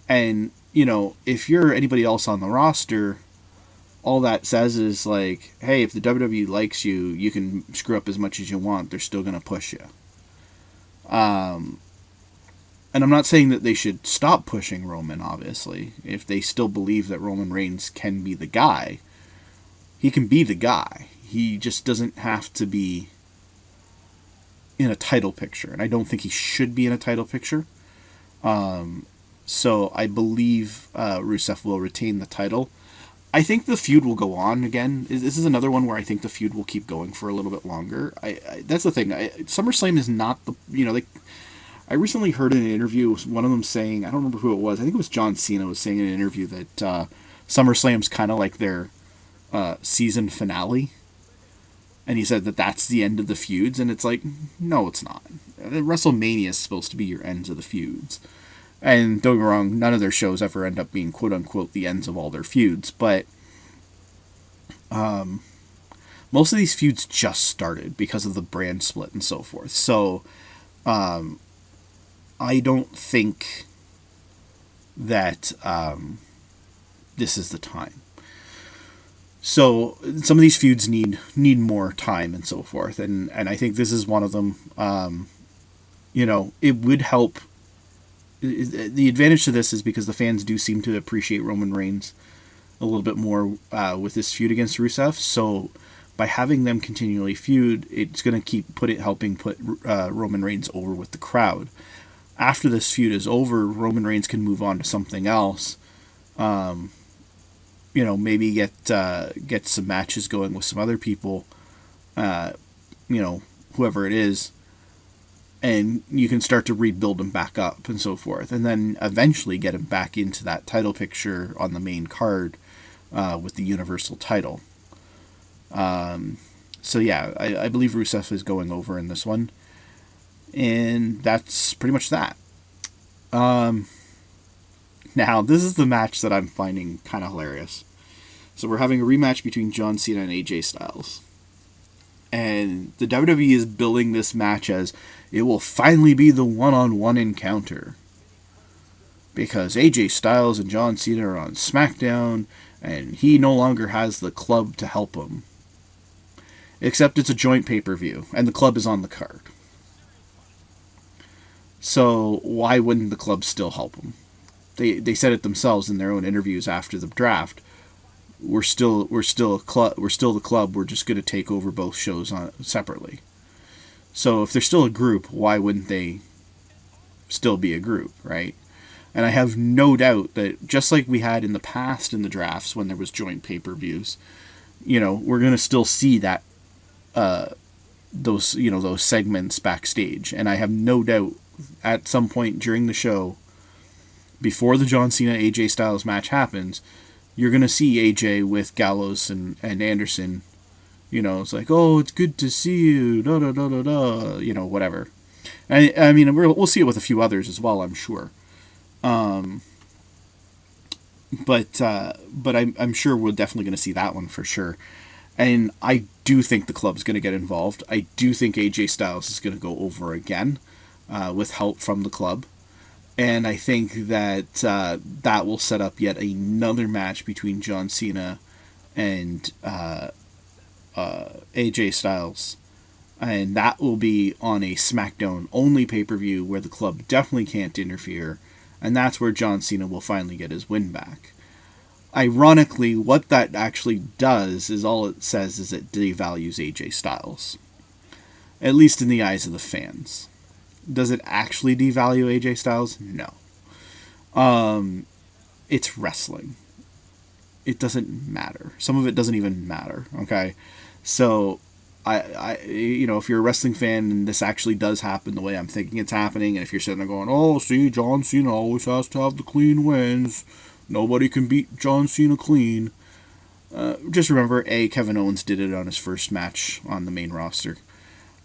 And, if you're anybody else on the roster, all that says is hey, if the WWE likes you, you can screw up as much as you want. They're still going to push you. And I'm not saying that they should stop pushing Roman, obviously. If they still believe that Roman Reigns can be the guy, he can be the guy. He just doesn't have to be in a title picture. And I don't think he should be in a title picture. So I believe Rusev will retain the title. I think the feud will go on again. This is another one where I think the feud will keep going for a little bit longer. That's the thing. SummerSlam is not the... I recently heard in an interview one of them saying, I don't remember who it was, I think it was John Cena was saying in an interview that SummerSlam's kind of like their season finale. And he said that that's the end of the feuds, and it's no, it's not. WrestleMania is supposed to be your ends of the feuds. And don't get me wrong, none of their shows ever end up being quote-unquote the ends of all their feuds, but most of these feuds just started because of the brand split and so forth. So, I don't think that this is the time. So some of these feuds need more time and so forth, and I think this is one of them. It would help. The advantage to this is because the fans do seem to appreciate Roman Reigns a little bit more with this feud against Rusev. So by having them continually feud, it's going to keep helping put Roman Reigns over with the crowd. After this feud is over, Roman Reigns can move on to something else. Maybe get some matches going with some other people. Whoever it is, and you can start to rebuild him back up and so forth, and then eventually get him back into that title picture on the main card with the Universal title. So yeah, I believe Rusev is going over in this one. And that's pretty much that. Now, this is the match that I'm finding kind of hilarious. So we're having a rematch between John Cena and AJ Styles. And the WWE is billing this match as it will finally be the one-on-one encounter. Because AJ Styles and John Cena are on SmackDown, and he no longer has the club to help him. Except it's a joint pay-per-view, and the club is on the card. So why wouldn't the club still help them? They said it themselves in their own interviews after the draft. We're still a club. We're still the club. We're just going to take over both shows separately. So if they're still a group, why wouldn't they still be a group, right? And I have no doubt that just like we had in the past in the drafts when there was joint pay-per-views, we're going to still see that those segments backstage. And I have no doubt at some point during the show, before the John Cena AJ Styles match happens, you're going to see AJ with Gallows and Anderson. It's oh, it's good to see you, whatever. I mean, we'll see it with a few others as well, I'm sure. But I'm sure we're definitely going to see that one for sure. And I do think the club's going to get involved. I do think AJ Styles is going to go over again with help from the club. And I think that that will set up yet another match between John Cena and AJ Styles. And that will be on a SmackDown only pay-per-view where the club definitely can't interfere. And that's where John Cena will finally get his win back. Ironically, what that actually does is all it says is it devalues AJ Styles. At least in the eyes of the fans. Does it actually devalue AJ Styles? No. It's wrestling. It doesn't matter. Some of it doesn't even matter, okay? So, if you're a wrestling fan and this actually does happen the way I'm thinking it's happening, and if you're sitting there going, oh, see, John Cena always has to have the clean wins, nobody can beat John Cena clean. Just remember, Kevin Owens did it on his first match on the main roster.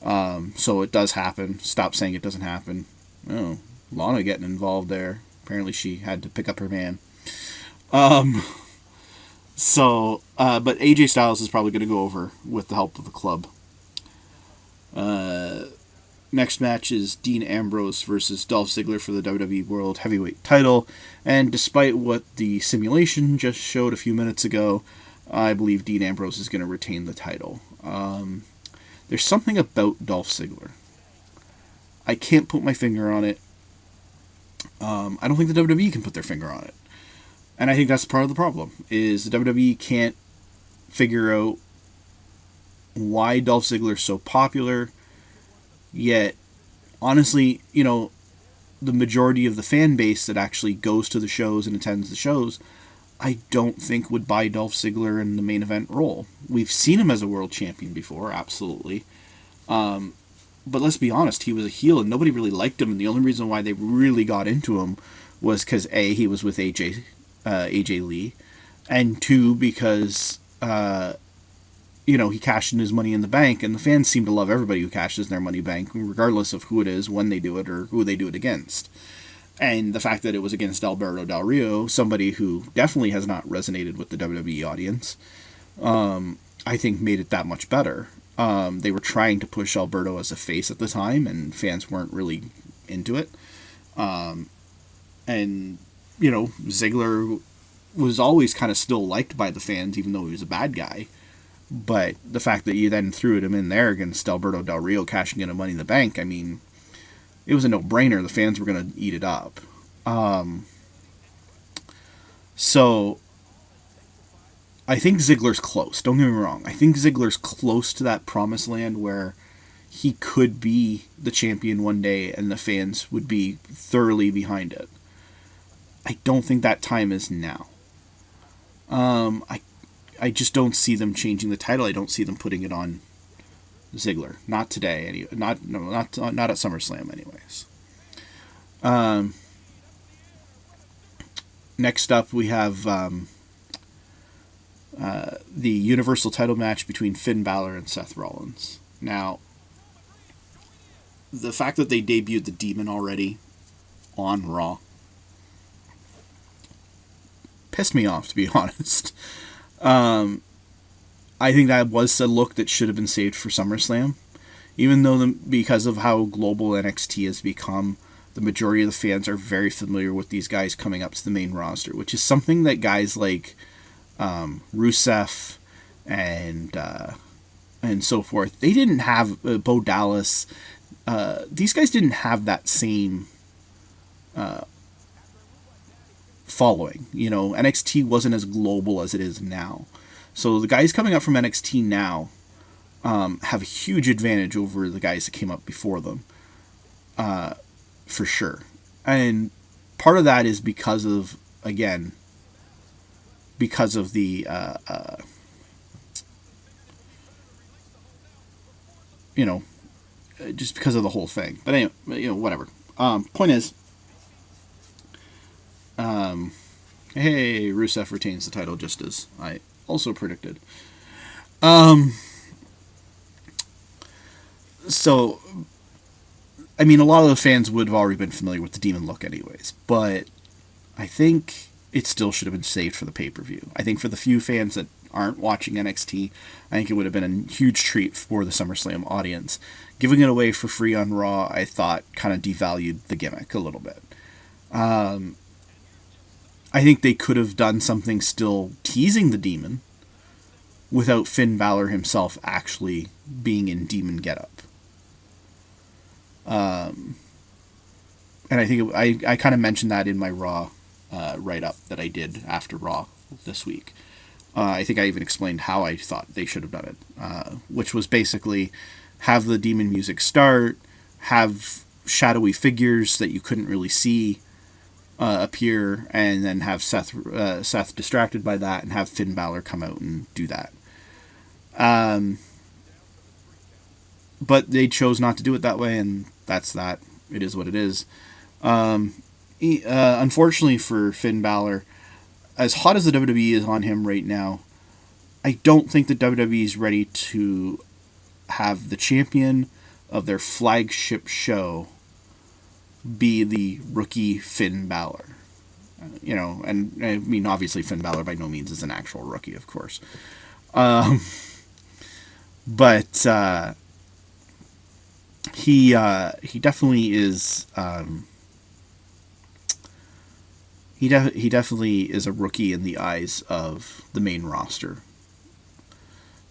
So it does happen. Stop saying it doesn't happen. Oh, Lana getting involved there. Apparently she had to pick up her man. But AJ Styles is probably going to go over with the help of the club. Next match is Dean Ambrose versus Dolph Ziggler for the WWE World Heavyweight title. And despite what the simulation just showed a few minutes ago, I believe Dean Ambrose is going to retain the title. There's something about Dolph Ziggler. I can't put my finger on it. I don't think the WWE can put their finger on it. And I think that's part of the problem, is the WWE can't figure out why Dolph Ziggler is so popular, yet, honestly, the majority of the fan base that actually goes to the shows and attends the shows, I don't think would buy Dolph Ziggler in the main event role. We've seen him as a world champion before, absolutely. But let's be honest, he was a heel and nobody really liked him, and the only reason why they really got into him was because he was with AJ Lee, and 2, because he cashed in his Money in the Bank, and the fans seem to love everybody who cashes their Money Bank, regardless of who it is, when they do it, or who they do it against. And the fact that it was against Alberto Del Rio, somebody who definitely has not resonated with the WWE audience, I think made it that much better. They were trying to push Alberto as a face at the time, and fans weren't really into it. Ziggler was always kind of still liked by the fans, even though he was a bad guy. But the fact that you then threw him in there against Alberto Del Rio cashing in a Money in the Bank, I mean, it was a no-brainer. The fans were going to eat it up. So I think Ziggler's close. Don't get me wrong. I think Ziggler's close to that promised land where he could be the champion one day and the fans would be thoroughly behind it. I don't think that time is now. I just don't see them changing the title. I don't see them putting it on Ziggler. Not today. Not at SummerSlam anyways. Next up we have the Universal title match between Finn Balor and Seth Rollins. Now, the fact that they debuted the Demon already on Raw pissed me off, to be honest. I think that was a look that should have been saved for SummerSlam. Even though, because of how global NXT has become, the majority of the fans are very familiar with these guys coming up to the main roster, which is something that guys like Rusev and so forth, they didn't have. Bo Dallas, these guys didn't have that same following. NXT wasn't as global as it is now. So the guys coming up from NXT now have a huge advantage over the guys that came up before them, for sure. And part of that is because of the just because of the whole thing. But anyway, whatever. Point is, hey, Rusev retains the title just as I also predicted. So, I mean, a lot of the fans would have already been familiar with the Demon look anyways, but I think it still should have been saved for the pay-per-view. I think for the few fans that aren't watching NXT, I think it would have been a huge treat for the SummerSlam audience. Giving it away for free on Raw, I thought, kind of devalued the gimmick a little bit. I think they could have done something still teasing the Demon without Finn Balor himself actually being in Demon getup. And I think I kind of mentioned that in my Raw write-up that I did after Raw this week. I think I even explained how I thought they should have done it, which was basically have the Demon music start, have shadowy figures that you couldn't really see appear, and then have Seth distracted by that, and have Finn Balor come out and do that. but they chose not to do it that way, and that's that. It is what it is. Unfortunately for Finn Balor, as hot as the WWE is on him right now, I don't think the WWE is ready to have the champion of their flagship show be the rookie Finn Balor. And I mean, obviously Finn Balor by no means is an actual rookie, of course. But he definitely is. He definitely is a rookie in the eyes of the main roster.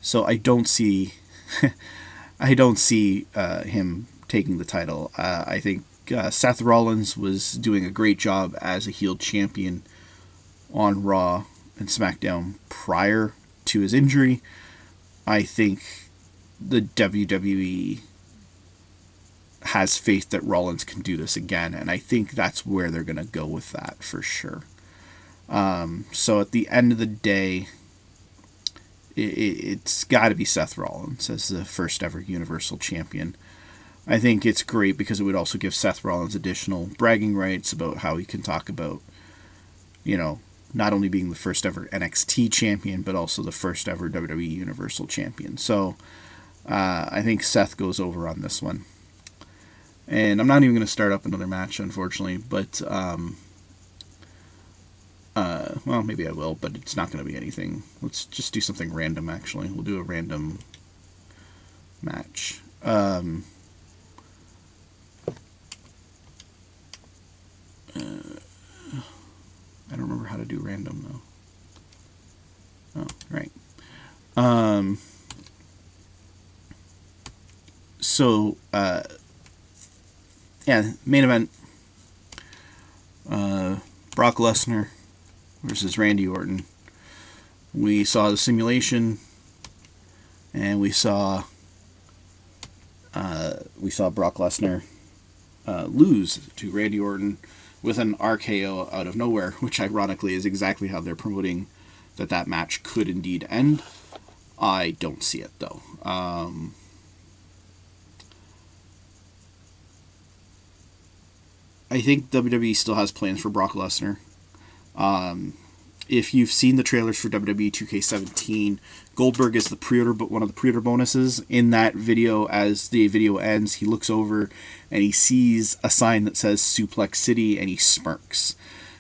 So I don't see him taking the title. I think Seth Rollins was doing a great job as a heel champion on Raw and SmackDown prior to his injury. I think the WWE has faith that Rollins can do this again, and I think that's where they're going to go with that for sure. So at the end of the day, it's got to be Seth Rollins as the first ever Universal Champion. I think it's great because it would also give Seth Rollins additional bragging rights about how he can talk about, not only being the first ever NXT champion, but also the first ever WWE Universal Champion. So I think Seth goes over on this one. And I'm not even going to start up another match, unfortunately, but, well, maybe I will, but it's not going to be anything. Let's just do something random, actually. We'll do a random match. I don't remember how to do random, though. Oh, right. Yeah, main event. Brock Lesnar versus Randy Orton. We saw the simulation, and we saw Brock Lesnar lose to Randy Orton with an RKO out of nowhere, which ironically is exactly how they're promoting that match could indeed end. I don't see it, though. I think WWE still has plans for Brock Lesnar. If you've seen the trailers for WWE 2K17, Goldberg is one of the pre-order bonuses. In that video, as the video ends, he looks over and he sees a sign that says Suplex City, and he smirks.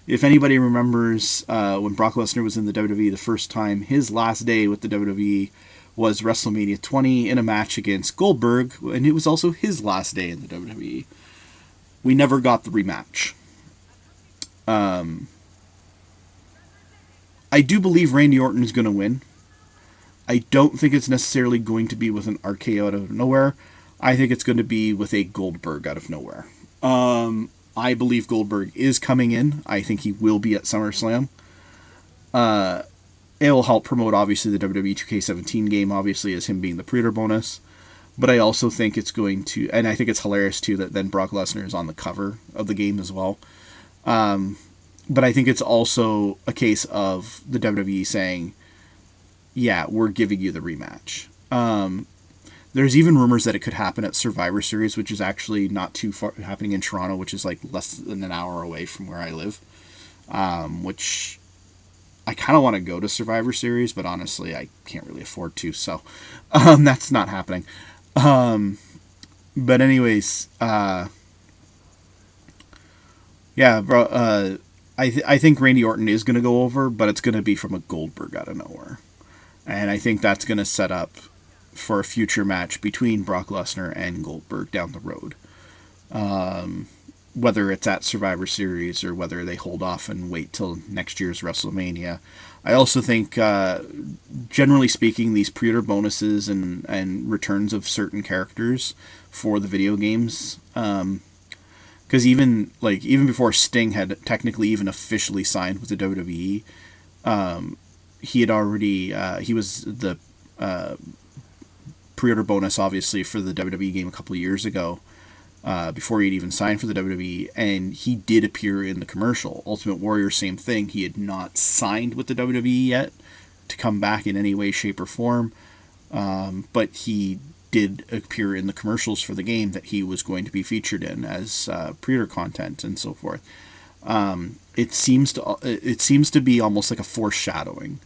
If anybody remembers when Brock Lesnar was in the WWE the first time, his last day with the WWE was WrestleMania 20 in a match against Goldberg, and it was also his last day in the WWE. We never got the rematch. I do believe Randy Orton is going to win. I don't think it's necessarily going to be with an RKO out of nowhere. I think it's going to be with a Goldberg out of nowhere. I believe Goldberg is coming in. I think he will be at SummerSlam. It will help promote, obviously, the WWE 2K17 game, obviously, as him being the pre-order bonus. But I also think it's going to... And I think it's hilarious, too, that then Brock Lesnar is on the cover of the game as well. But I think it's also a case of the WWE saying, yeah, we're giving you the rematch. There's even rumors that it could happen at Survivor Series, which is actually not too far, happening in Toronto, which is like less than an hour away from where I live. Which I kind of want to go to Survivor Series, but honestly, I can't really afford to, so that's not happening. But anyways, yeah, bro, I think Randy Orton is going to go over, but it's going to be from a Goldberg out of nowhere. And I think that's going to set up for a future match between Brock Lesnar and Goldberg down the road. Whether it's at Survivor Series or whether they hold off and wait till next year's WrestleMania. I also think, generally speaking, these pre-order bonuses and returns of certain characters for the video games... Because even before Sting had technically even officially signed with the WWE, he had already he was the pre-order bonus, obviously, for the WWE game a couple of years ago, before he'd even signed for the WWE, and he did appear in the commercial. Ultimate Warrior, same thing. He had not signed with the WWE yet to come back in any way, shape, or form, but he did appear in the commercials for the game that he was going to be featured in as pre-order content and so forth. It seems to be almost like a foreshadowing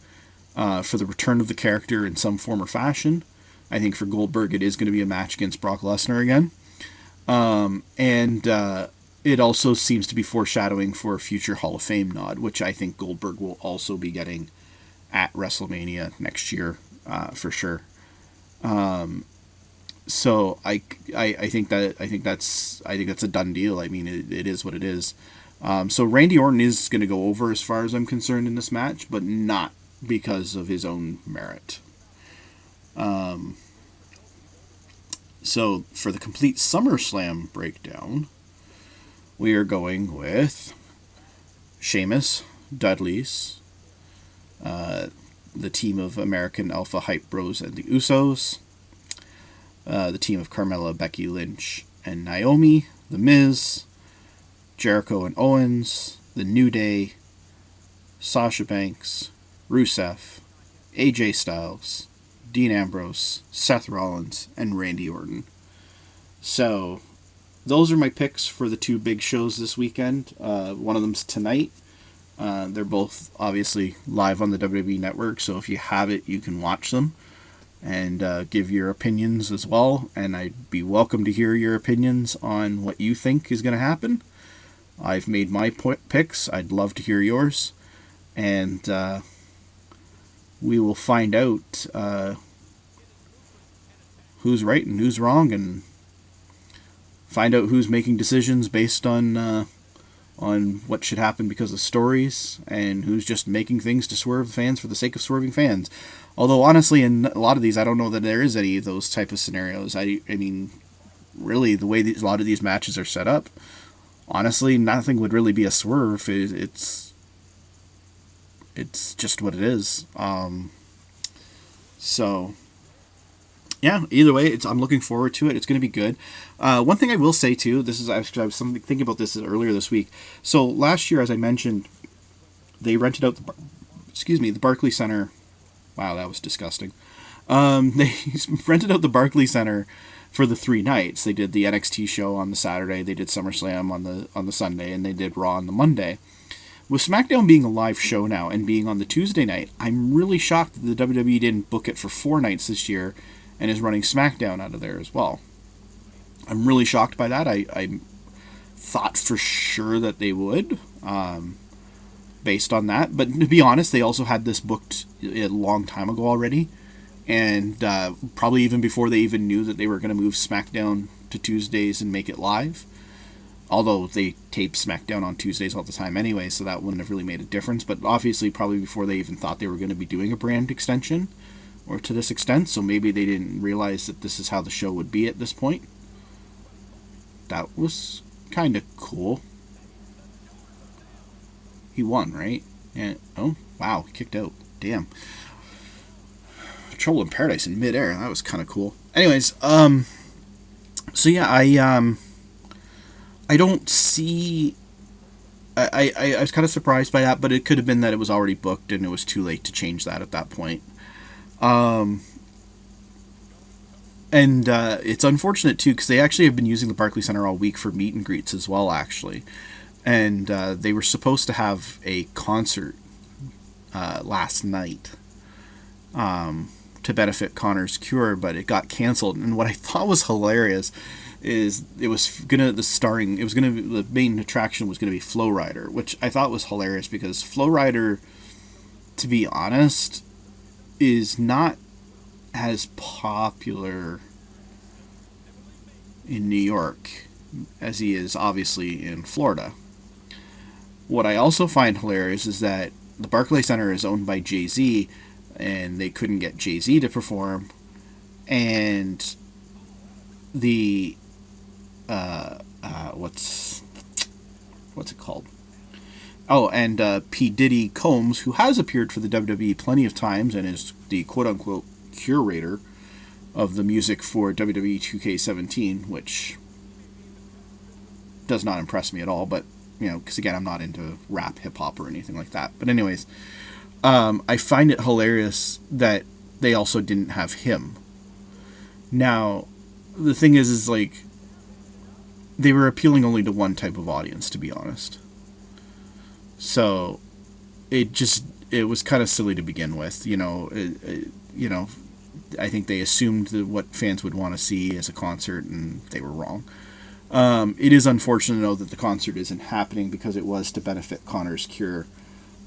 for the return of the character in some form or fashion. I think for Goldberg, it is going to be a match against Brock Lesnar again. And it also seems to be foreshadowing for a future Hall of Fame nod, which I think Goldberg will also be getting at WrestleMania next year, for sure. So I think that's a done deal. I mean, it is what it is. So Randy Orton is going to go over as far as I'm concerned in this match, but not because of his own merit. So for the complete SummerSlam breakdown, we are going with Sheamus, Dudley's, the team of American Alpha Hype Bros and the Usos, the team of Carmella, Becky Lynch, and Naomi, The Miz, Jericho and Owens, The New Day, Sasha Banks, Rusev, AJ Styles, Dean Ambrose, Seth Rollins, and Randy Orton. So, those are my picks for the two big shows this weekend. One of them's tonight. They're both obviously live on the WWE Network, so if you have it, you can watch them and give your opinions as well. And I'd be welcome to hear your opinions on what you think is going to happen. I've made my picks. I'd love to hear yours. And we will find out who's right and who's wrong, and find out who's making decisions based on what should happen because of stories, and who's just making things to swerve fans for the sake of swerving fans. Although, honestly, in a lot of these, I don't know that there is any of those type of scenarios. I mean, really, the way a lot of these matches are set up, honestly, nothing would really be a swerve. It's just what it is. So, yeah, either way, I'm looking forward to it. It's going to be good. One thing I will say, too, I was thinking about this earlier this week. So, last year, as I mentioned, they rented out the Barclays Center. Wow, that was disgusting. They rented out the Barclays Center for the 3 nights. They did the NXT show on the Saturday, they did SummerSlam on the Sunday, and they did Raw on the Monday. With SmackDown being a live show now and being on the Tuesday night, I'm really shocked that the WWE didn't book it for 4 nights this year and is running SmackDown out of there as well. I'm really shocked by that. I thought for sure that they would, based on that. But to be honest, they also had this booked a long time ago already. And probably even before they even knew that they were going to move SmackDown to Tuesdays and make it live. Although they tape SmackDown on Tuesdays all the time anyway, so that wouldn't have really made a difference. But obviously, probably before they even thought they were going to be doing a brand extension, or to this extent, so maybe they didn't realize that this is how the show would be at this point. That was kind of cool. He won, right? And oh, wow, he kicked out. Damn. Trouble in Paradise in midair. That was kind of cool. Anyways, so yeah, I don't see. I was kind of surprised by that, but it could have been that it was already booked and it was too late to change that at that point. And it's unfortunate too, because they actually have been using the Barclays Center all week for meet and greets as well, actually. And they were supposed to have a concert last night to benefit Connor's cure, but it got canceled. And what I thought was hilarious is the main attraction was gonna be Flow Rider, which I thought was hilarious because Flow Rider, to be honest, is not as popular in New York as he is obviously in Florida. What I also find hilarious is that the Barclays Center is owned by Jay-Z, and they couldn't get Jay-Z to perform, and the what's it called? Oh, and P. Diddy Combs, who has appeared for the WWE plenty of times and is the quote-unquote curator of the music for WWE 2K17, which does not impress me at all, but, you know, because again, I'm not into rap, hip-hop, or anything like that. But anyways, I find it hilarious that they also didn't have him. Now, the thing is like, they were appealing only to one type of audience, to be honest. So, it was kind of silly to begin with. I think they assumed that what fans would want to see as a concert, and they were wrong. It is unfortunate, though, that the concert isn't happening because it was to benefit Connor's cure.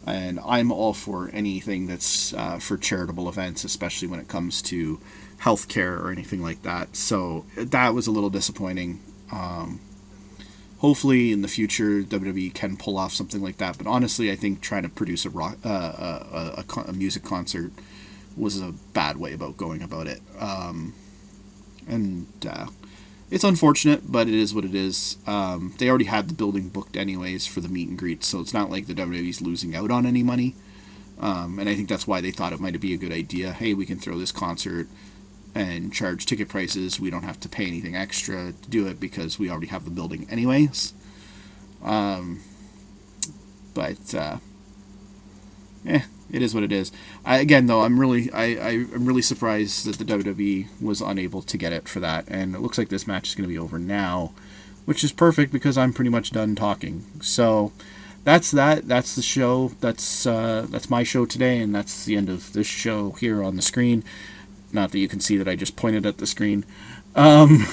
And I'm all for anything that's for charitable events, especially when it comes to healthcare or anything like that. So that was a little disappointing. Hopefully, in the future, WWE can pull off something like that. But honestly, I think trying to produce a music concert was a bad way about going about it. It's unfortunate, but it is what it is. They already had the building booked anyways for the meet and greet, so it's not like the WWE's losing out on any money. And I think that's why they thought it might be a good idea. Hey, we can throw this concert and charge ticket prices. We don't have to pay anything extra to do it because we already have the building anyways. It is what it is. I'm really surprised that the WWE was unable to get it for that, and it looks like this match is going to be over now, which is perfect because I'm pretty much done talking. So that's that. That's the show. That's my show today, and that's the end of this show here on the screen. Not that you can see that I just pointed at the screen. So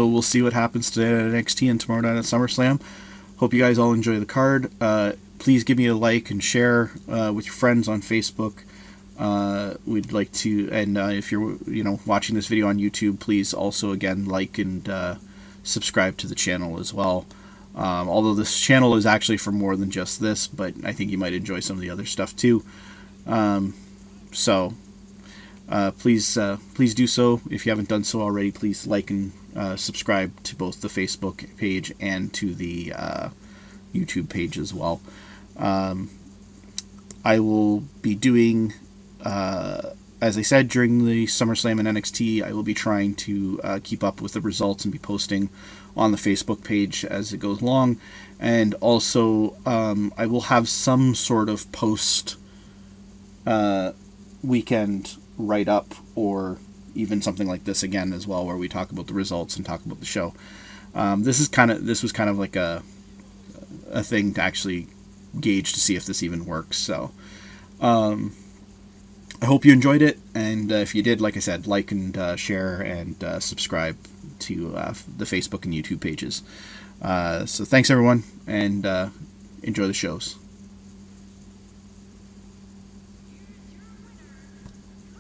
we'll see what happens today at NXT and tomorrow night at SummerSlam. Hope you guys all enjoy the card. Please give me a like and share with your friends on Facebook. We'd like to, and if you're watching this video on YouTube, please also again like and subscribe to the channel as well. Although this channel is actually for more than just this, but I think you might enjoy some of the other stuff too. Please do so. If you haven't done so already, please like and subscribe to both the Facebook page and to the YouTube page as well. I will be doing, as I said, during the SummerSlam and NXT, I will be trying to keep up with the results and be posting on the Facebook page as it goes along. And also, I will have some sort of post weekend write-up, or even something like this again as well, where we talk about the results and talk about the show. This was kind of like a thing to actually gauge to see if this even works. So I hope you enjoyed it, and if you did, like I said, like and share and subscribe to the Facebook and YouTube pages. So thanks everyone, and enjoy the shows.